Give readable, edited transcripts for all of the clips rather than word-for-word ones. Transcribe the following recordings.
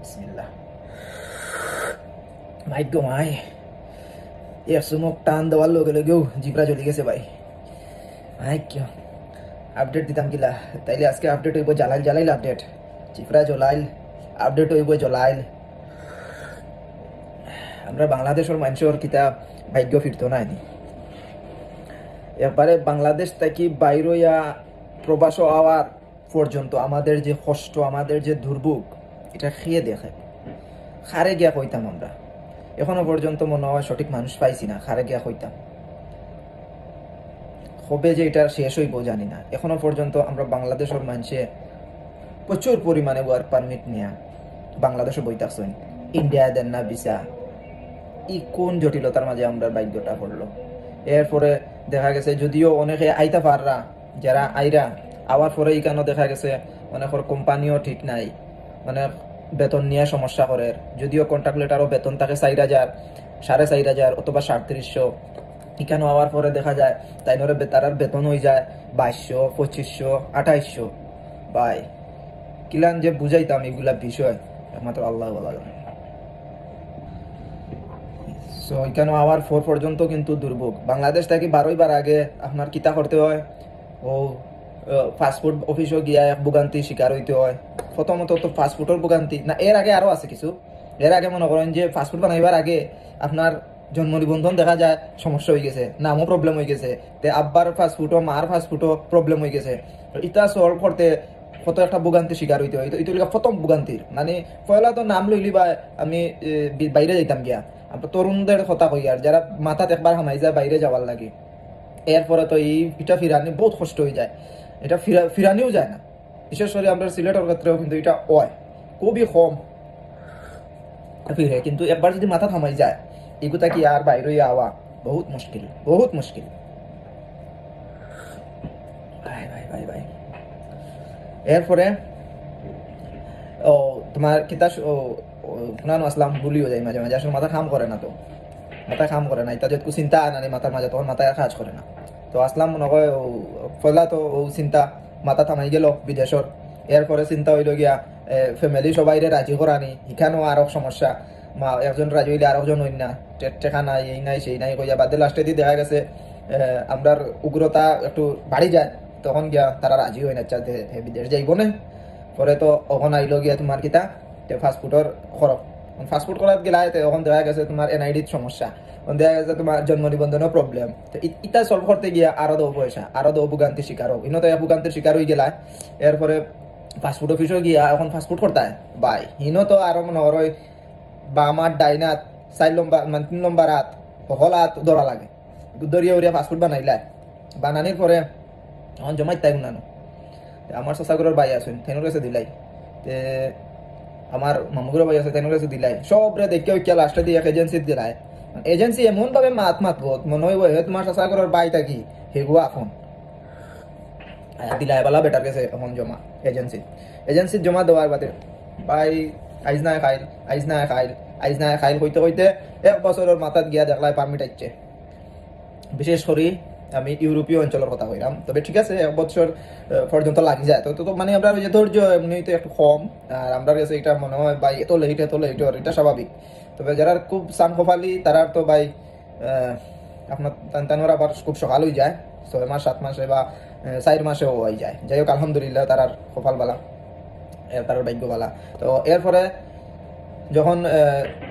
বিসমিল্লাহ। মাই গো মাই, চুমক টান দেওয়ার লগে লগেও জিব্রা জ্বলি গেছে ভাই। মাই কিয় আপডেট দিতাম কিলা, তাইলে আজকে আপডেট হইব জ্বালাইল জ্বালাইল আপডেট, জিব্রা জ্বলাইল আপডেট হইব জ্বলাইল। আমরা বাংলাদেশের মানুষের কিতা ভাগ্য ফিরতো না নি, এবারে বাংলাদেশ থেকে বাইর হইয়া প্রবাস হওয়ার পর্যন্ত আমাদের যে কষ্ট, আমাদের যে দুর্ভোগ, এটা খেয়ে দেখে খারে গিয়া কইতাম আমরা। এখনো পর্যন্ত মনে হয় সঠিক মানুষ পাইছি না খারে গিয়া কইতাম। কবে যে এটা শেষ হইব জানি না। এখনো পর্যন্ত আমরা বাংলাদেশের মানুষে প্রচুর পরিমাণে ওয়ার্ক পারমিট নেয়া বাংলাদেশে বইতাছেন, ইন্ডিয়া দেন না ভিসা। ই কোন জটিলতার মাঝে আমরা ভাগ্যটা পড়লো। এরপরে দেখা গেছে যদিও অনেকে আইতা পাররা, যারা আইরা আওয়ার পরে এখানে দেখা গেছে অনেকের কোম্পানিও ঠিক নাই, মানে বেতন নিয়ে সমস্যা করে। যদিও কন্ট্রাক্ট লেটারও বেতন থাকে 4,000, 4,500 অথবা 3,500, এখানে আওয়ার পরে দেখা যায় তারার বেতন হয়ে যায় 2200, 2500, 2800। ভাই কিলান যে বুঝাইতাম এগুলা বিষয় একমাত্র আল্লাহ জানে। সো এখানে আওয়ার পর পর্যন্ত কিন্তু দুর্ভোগ। বাংলাদেশ থেকে 12বার আগে আপনার কিতা করতে হয়, ও ফাস্টফুড অফিসও গিয়া এক ভোগান্তি শিকার হইতে হয়। প্রথমত তো ফাস্টফুডের ভোগান্তি না, এর আগে আরো আছে কিছু। এর আগে মনে করেন যে ফাস্টফুড বানাইবার আগে আপনার জন্ম নিবন্ধন দেখা যায় সমস্যা হয়ে গেছে, নামও প্রবলেম হয়ে গেছে, তে আব্বার ফাস্টফুডও মার ফাস্টফুডও প্রবলেম হয়ে গেছে। এটা সলভ করতে কত একটা ভোগান্তি শিকার হইতে হয়। এটা প্রথম ভোগান্তির মানে পয়লা তো নাম লইলি বা আমি বাইরে যাইতাম গিয়া, আমরা তরুণদের কথা কই আর যারা মাথাত একবার হামাই যায় বাইরে যাওয়ার লাগে। এরপরে তো এটা ফিরানি বহুত কষ্ট হয়ে যায়, এটা ফিরানিও যায় না। বিশেষ করে আমরা সিলেটের ক্ষেত্রেও কিন্তু এটা হয় খুবই কম ফিরে, কিন্তু একবার যদি মাথা থামাই যায় এগুতা কি আর বাইরে আওয়া বহুত মুশকিল, বহুত মুশকিল। ভাই ভাই ভাই ভাই এরপরে ও তোমার কিতা শুনানো আসলাম ভুলিও যায় মাঝে মাঝে, আসলে মাথা কাম করে না। তো মাথা কাম করে না, এটা যদি চিন্তা আনানি মাথার মাঝে তখন মাথায় কাজ করে না। তো আসলাম মনে হয় পয়লা তো ও চিন্তা মাথা থামাই গেল বিদেশর। এরপরে চিন্তা হইল গিয়া ফ্যামিলি সবাই রাজি করানি, এখানেও আরো সমস্যা। মা একজন রাজি হইলে আর একজন হইন না, টেকা নাই, এই নাই সেই নাই কইয়া বাদে লাস্টে দিয়ে দেখা গেছে আমরার উগ্রতা একটু বাড়ি যায়, তখন গিয়া তারা রাজি হয় না চাতে বিদেশ যাইব না। পরে তো ওখানে আইলো গিয়া তোমার কিতা ফাস্টফুডের খরচ, ফাস্টফুড করার গেলায় তখন দেখা গেছে তোমার এনআইডির সমস্যা, দেখা গেছে তোমার জন্ম নিবন্ধনের প্রবলেম। তো ইটা সলভ করতে গিয়া আরো দো পয়সা, আরো দো ভোগান্তির শিকার হোক, ইনো তো ভোগান্তির শিকার হয়ে গেলায়। এরপরে ফাস্টফুড অফিসও গিয়া এখন ফাস্টফুড করতে ভাই ইনো তো আরো মনে হয় বা আমার ডাইনাত 4 লম্বা মানে 3 লম্বা রাত হল হাত ধরা লাগে, দরিয়া উড়িয়া ফাস্টফুড বানাইলাই। বানানির পরে এখন জমাই তাই উনানো আমার শশাগরের ভাই আছেন তেনোর কাছে দিলাই, আমার মামুগুলো ভাই আছে তেনোর কাছে দিলাই, সবরে দেখে ওই লাস্টে দিয়ে এজেন্সি দিলাই। এজেন্সি এমন ভাবে মাত মনে হইব তোমার শশাগরের ভাই থাকি হেগু এখন দিলাই বালা বেটার গেছে এখন জমা এজেন্সি জমা দেওয়ার বাদে ভাই আইজ না খাইল, আইজ না খাইল, আইজ না খাইল হইতে হইতে 1 বছরের মাথাত গিয়া দেখলাই পারমিট আইছে। বিশেষ করে আমি ইউরোপীয় অঞ্চলের কথা কইলাম, তবে ঠিক আছে 1 বছর পর্যন্ত লাগি যায়। তো মানে আমরা যে ধৈর্য এমনি তো একটু কম, আর আমরা কাছে এটা মনে হয় ভাই এত লেট এটা স্বাভাবিক। তবে যারা খুব সান কপালি তারা তো ভাই আপনার তানোর আবার খুব সকাল হয়ে যায়, 6 মাস 7 মাসে বা 4 মাসেও হয়ে যায়। যাই হোক আলহামদুলিল্লাহ তারার কপাল বালা, তারার ভাগ্য বালা। তো এরপরে যখন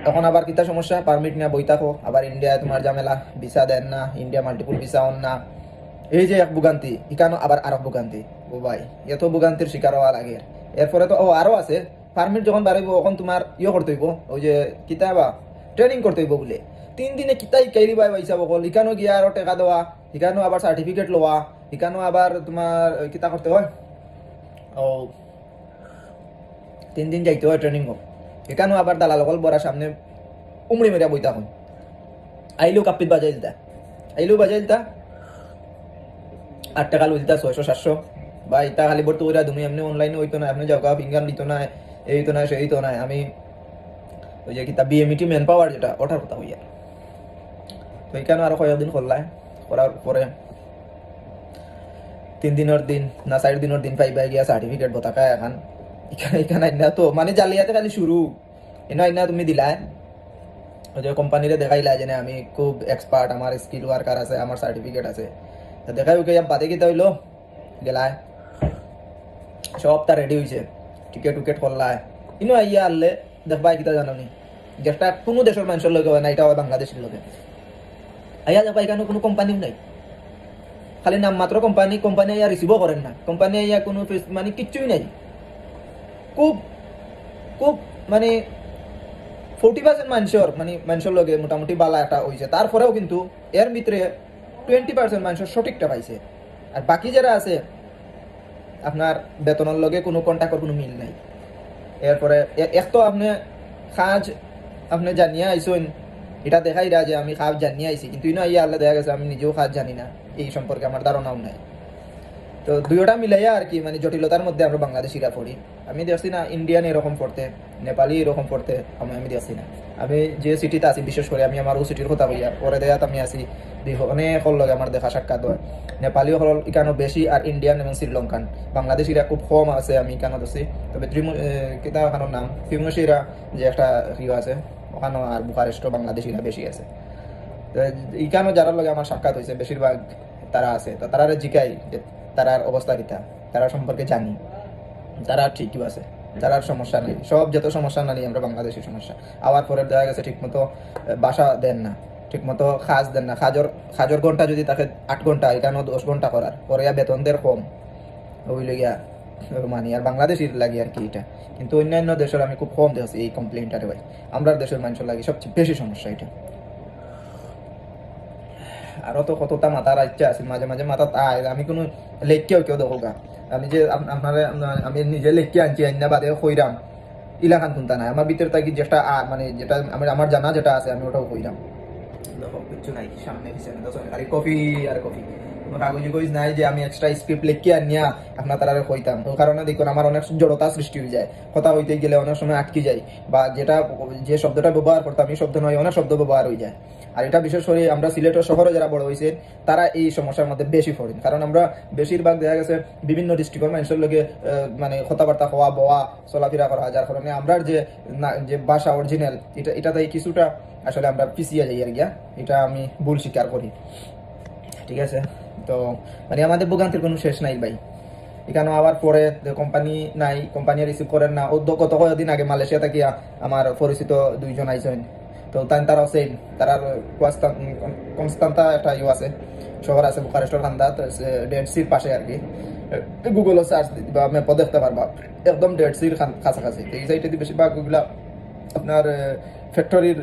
এখন আবার কিতা সমস্যা, পারমিট নিয়ে বই থাকো, আবার ইন্ডিয়ায় তোমার ঝামেলা, ভিসা দেন না, ইন্ডিয়া মাল্টিপুল ভিসা অন না, এই যে এক ভোগান্তি, এখানে আবার আরো ভোগান্তি। ও ভাই এত ভোগান্তির শিকার হওয়া লাগে। এরপরে তো আরো আছে, পারমিট যখন বাড়াইব তখন তোমার করতে হইব, ওই যে কিতা বা ট্রেনিং করতে হইব বলে 3 দিনে কিতাই কাইলি ভাই পয়সা বকল, এখানেও গিয়া আরো টাকা দেওয়া, এখানেও আবার সার্টিফিকেট লওয়া, এখানেও আবার তোমার কিতা করতে হয়, ও 3 দিন যাইতে হয় ট্রেনিং হোক। এখানেও আবার দালাল অকল বড়ার সামনে উমড়ি মেরা বইতা হন, আইলেও কাপ্পিত বাজাই দিতা, 8 টাকা লইতা 600-700। বা ইটা খালি ভর্তি করে তুমি এমনি অনলাইনে হইতো না, আপনি যাও ফিঙ্গার দিত না, এই তো না সেই তো নাই। আমি ওই যে কিতা বিএমইটি ম্যান পাওয়ার যেটা ওটার কথা হইয়া, তো এখানে আরো কয়েকদিন করলাই, করার পরে 3 দিনের দিন না 4 দিনের দিন পাইবা গিয়া সার্টিফিকেট বতাকা এখন এখানে এখানে আইনা তো মানে জালিয়াতে খালি শুরু এনে আইনা তুমি দিলাই ওই যে কোম্পানিরে দেখাইলা যে আমি খুব এক্সপার্ট, আমার স্কিল ওয়ার্কার আছে, আমার সার্টিফিকেট আছে, তো দেখাই ওকে বাদে কিতা হইলো গেলায় সবটা রেডি হয়েছে, টিকেট উকেট করলায় ইনো আইয়া আনলে দেখবা কিতা জানো নি যেটা কোনো দেশের মানুষের লোক হয় না, এটা হয় বাংলাদেশের লোকে আইয়া দেখবা এখানে কোনো কোম্পানিও নাই, খালি নাম মাত্র কোম্পানি, কোম্পানি আইয়া রিসিভও করেন না, কোম্পানি আইয়া কোনো মানে কিচ্ছুই নাই, খুব খুব মানে 40% মানুষের মানে মানুষের লগে মোটামুটি বালা একটা হয়েছে, তারপরেও কিন্তু এর ভিতরে 20% মানুষের সঠিকটা পাইছে, আর বাকি যারা আছে আপনার বেতনের লগে কোনো কন্ট্যাক্টের কোনো মিল নাই। এরপরে এক তো আপনি কাজ আপনি জানিয়ে আইসেন, এটা দেখাই রা যে আমি কাজ জানিয়ে আইছি, কিন্তু ইনো ইয়া আল্লাহ দেখা গেছে আমি নিজেও কাজ জানি না, এই সম্পর্কে আমার ধারণাও নাই। তো দুইটা মিলাইয়া আর কি মানে জটিলতার মধ্যে আমরা বাংলাদেশিরা পড়ি। আমি দেখছি না ইন্ডিয়ান এরকম পড়তে, নেপালি এরকম পড়তে, আমি দেখছি না। আমি যে সিটিতে আছি বিশেষ করে আমি আমার ও সিটির কথা বইয়া পরে দেয়াত আমি আছি অনেক লগে আমার দেখা সাক্ষাৎ হয়, নেপালিও হল ইকানো বেশি আর ইন্ডিয়ান এবং শ্রীলঙ্কান, বাংলাদেশিরা খুব কম আছে আমি ইকানো দেখছি। তবে কিতা ওখানোর নাম ত্রিমুশিরা যে একটা ইয়ে আছে ওখানে, আর বুকারেস্টও বাংলাদেশিরা বেশি আছে। ইকানো যারা লগে আমার সাক্ষাৎ হয়েছে বেশিরভাগ তারা আছে, তো তারা জিকাই তারার অবস্থা কিতা, তারা সম্পর্কে জানি, তারা ঠিকই আছে, তারার সমস্যা নেই, সব যত সমস্যা না নেই আমরা বাংলাদেশের সমস্যা। আবার পরে দেখা গেছে ঠিকমতো বাসা দেন না, ঠিকমতো কাজ দেন না, কাজের ঘন্টা যদি তাকে 8 ঘন্টা এখানে 10 ঘন্টা করার পরে বেতন দের কম ওইলে গিয়া মানি, আর বাংলাদেশের লাগে আর কি এটা। কিন্তু অন্যান্য দেশের আমি খুব কম দেখছি এই কমপ্লেনটারে ভাই, আমরা দেশের মানুষের লাগে সবচেয়ে বেশি সমস্যা এটা। আরো তো কতটা মাথার ইচ্ছা আছে, মাঝে মাঝে মাথা আয় আমি কোনো লেখকেও কেউ দেখো গা, আমি যে আপনার আমি নিজে লেখকে আনছি আইনা বাদে কইরাম ইলাকান শুনতা নাই, আমার ভিতরে থাকি যেটা মানে যেটা আমার জানা যেটা আছে আমি ওটাও কইরাম। দেখো কিছু নাই সামনে পিছনে তো আর কফি আর কফি, কাগজ কইজ নাই যে আমি এক্সট্রা স্ক্রিপ্ট লিখে আনিয়া আপনার তারা কইতাম। ওই কারণে দেখুন আমার অনেক জড়তা সৃষ্টি হয়ে যায়, কথা হইতে গেলে অনেক সময় আটকে যায়, বা যেটা যে শব্দটা ব্যবহার করতাম এই শব্দ নয় অনেক শব্দ ব্যবহার হয়ে যায়। আর এটা বিশেষ করে আমরা সিলেটের শহরে যারা বড় হয়েছে তারা এই সমস্যার মধ্যে বেশি পড়েন, কারণ আমরা বেশিরভাগ দেখা গেছে বিভিন্ন ডিস্ট্রিক্টের মানুষের লোকে মানে কথাবার্তা হওয়া বওয়া চলাফেরা করা, যার কারণে আমরা যে ভাষা অরিজিনাল এটাতে কিছুটা আসলে আমরা পিছিয়ে যাই আর গিয়া, এটা আমি ভুল স্বীকার করি। ঠিক আছে, তো মানে আমাদের ভোগান্তির কোনো শেষ নাই ভাই। এখানে আবার পরে কোম্পানি নাই, কোম্পানি রিসিভ করেন না। গত কয়েকদিন আগে মালয়েশিয়া থেকে আমার পরিচিত 2 জন আইসেন, তো তারাও সেম, তারা কনস্তান্তা একটা ইউ আছে শহর আছে বুকারেস্টের খান্দা, ডেড সির পাশে আর কি, গুগলও সার্চ বা ম্যাপও দেখতে পারবা একদম ডেড সির কাছাকাছি। এই সাইডে বেশিরভাগ ওগুলা আপনার ফ্যাক্টরির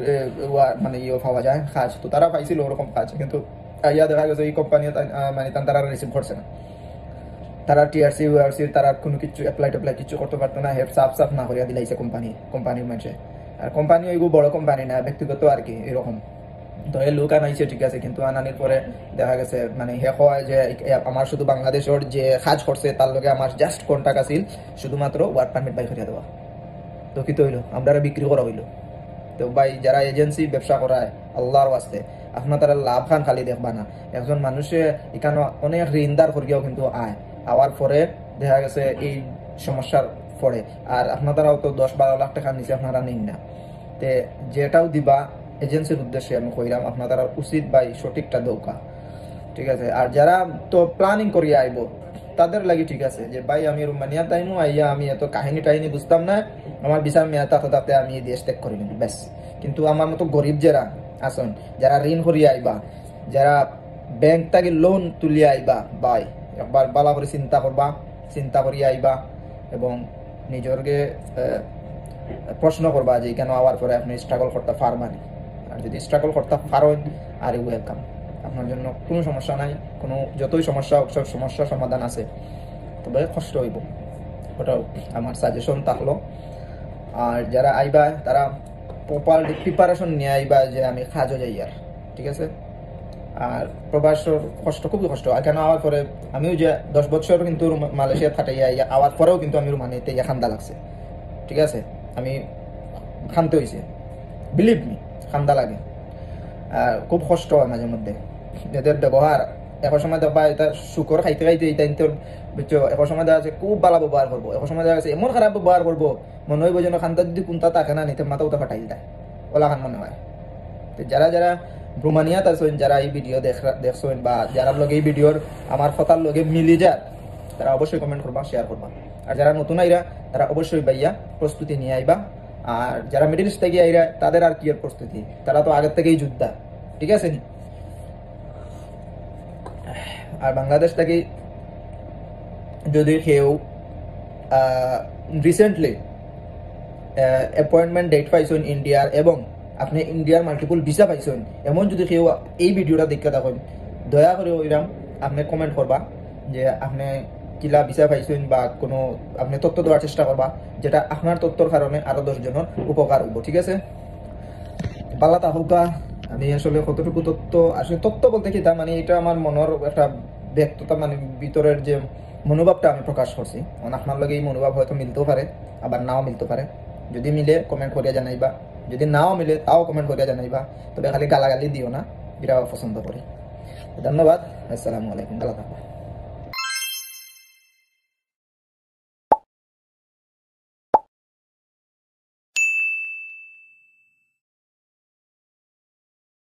মানে ইয়ে পাওয়া যায় কাজ, তো তারা পাইছিল ওরকম কাজ, কিন্তু ইয়া দেখা গেছে এই কোম্পানি মানে তারা রিসিভ করছে না, তারা টিআরসি ওআরসি তারা কোনো কিছু অ্যাপ্লাই কিছু করতে পারতো না, হেড সাফ না করিয়া দিলাইছে কোম্পানির মানুষে। আর কোম্পানি ওইগুলো বড় কোম্পানি না, ব্যক্তিগত আর কি এরকম। তো এই লোক আনাইছে ঠিক আছে, কিন্তু আনানির পরে দেখা গেছে মানে হে হয় যে আমার শুধু বাংলাদেশের যে কাজ করছে তার লগে আমার জাস্ট কন্ট্যাক্ট আছিল শুধুমাত্র ওয়ার্ক পারমিট বাই করিয়া দেওয়া, তো কি তো হইলো আমরা বিক্রি করা হইলো। তো ভাই যারা এজেন্সি ব্যবসা করায় আল্লাহর ওয়াস্তে আপনার তারা লাভ খান খালি দেখবা না, একজন মানুষে এখানে অনেক ঋণদার করিয়াও কিন্তু আওয়ার পরে দেখা গেছে এই সমস্যার পরে, আর আপনার তারাও তো 10-12 লাখ টাকা নিচে আপনারা নিন না, তে যেটাও দিবা এজেন্সির উদ্দেশ্যে আমি কইলাম আপনার তারা উচিত ভাই সঠিকটা দৌকা। ঠিক আছে, আর যারা তো প্ল্যানিং করিয়া আইব তাদের লাগে ঠিক আছে যে ভাই আমি রোমানিয়া টাইমও আইয়া আমি এত কাহিনী বুঝতাম না, আমার বিচার মেয়াদ তাতে আমি এই দেশ ত্যাগ করি নিব ব্যাস। কিন্তু আমার মতো গরিব যারা আসুন, যারা ঋণ করিয়া আইবা, যারা ব্যাংক থেকে লোন তুলিয়া আইবা, ভাই একবার বালা করে চিন্তা করিয়া আইবা এবং নিজরকে প্রশ্ন করবা যে কেন আওয়ার পরে আপনি স্ট্রাগল করতে পারবানি। আর যদি স্ট্রাগল করতে পারেন আর ওয়েলকাম, আপনার জন্য কোনো সমস্যা নাই, কোনো যতই সমস্যা সব সমস্যার সমাধান আছে, তবে কষ্ট হইব, ওটাও আমার সাজেশন থাকলো। আর যারা আইবা তারা প্রপার প্রিপারেশন নিয়ে আইবা যে আমি কাজও যাই আর ঠিক আছে। আর প্রবাসর কষ্ট খুবই কষ্ট, এখানে আওয়ার পরে আমিও যে 10 বছর কিন্তু মালয়েশিয়া থাকাইয়া আওয়ার পরেও কিন্তু আমি রুমানিতে খান্দা লাগছে। ঠিক আছে, আমি খানতে হয়েছে, বিলিভ মি খান্দা লাগে, আর খুব কষ্ট হয় মাঝে মধ্যে, এদের ব্যবহার এক সময় দেখবা এটা শুকর খাইতে খাইতে এটা তোর বুঝছো, এক সময় দেখা যাচ্ছে খুব ভালো ব্যবহার করবো, এক সময় দেখা যাচ্ছে এমন খারাপ ব্যবহার করবো মনে হইব যেন খান্তা যদি কোনটা থাকে না নিতে মাথা উঠা ফাটাই দেয়, ওলা খান মনে হয়। তো যারা যারা ব্রহ্মানিয়াত আছেন, যারা এই ভিডিও দেখছেন বা যারা লগে এই ভিডিওর আমার কথার লগে মিলি যায়, তারা অবশ্যই কমেন্ট করবা, শেয়ার করবা। আর যারা নতুন আইরা তারা অবশ্যই ভাইয়া প্রস্তুতি নিয়ে আইবা। আর যারা মিডল ইস্ট থেকে আইরা তাদের আর কি এর প্রস্তুতি, তারা তো আগের থেকেই যোদ্ধা, ঠিক আছে নি। আর বাংলাদেশ থেকে যদি কেউ রিসেন্টলি অ্যাপয়েন্টমেন্ট ডেট পাইছেন ইন্ডিয়ার এবং আপনি ইন্ডিয়ার মাল্টিপল ভিসা পাইছেন, এমন যদি কেউ এই ভিডিওটা দেখতে থাকেন, দয়া করে ওইরাম আপনি কমেন্ট করবা যে আপনি কিলা ভিসা পাইছেন বা কোনো আপনি তথ্য দেওয়ার চেষ্টা করবা, যেটা আপনার তথ্যর কারণে আরো 10 জনের উপকার হইব, ঠিক আছে। পাল্লা তাহুকা আমি আসলে কতটুকু তথ্য, আসলে তথ্য বলতে কি তা মানে এটা আমার মনের একটা ব্যক্ততা, মানে ভিতরের যে মনোভাবটা আমি প্রকাশ করছি। আপনার লগে এই মনোভাব হয়তো মিলতেও পারে, আবার নাও মিলতে পারে। যদি মিলে কমেন্ট করিয়া জানাইবা, যদি নাও মিলে তাও কমেন্ট করিয়া জানাইবা, তবে খালি গালাগালি দিও না, এটা পছন্দ করি। ধন্যবাদ, আসসালামু আলাইকুম, ভালো থাকবা।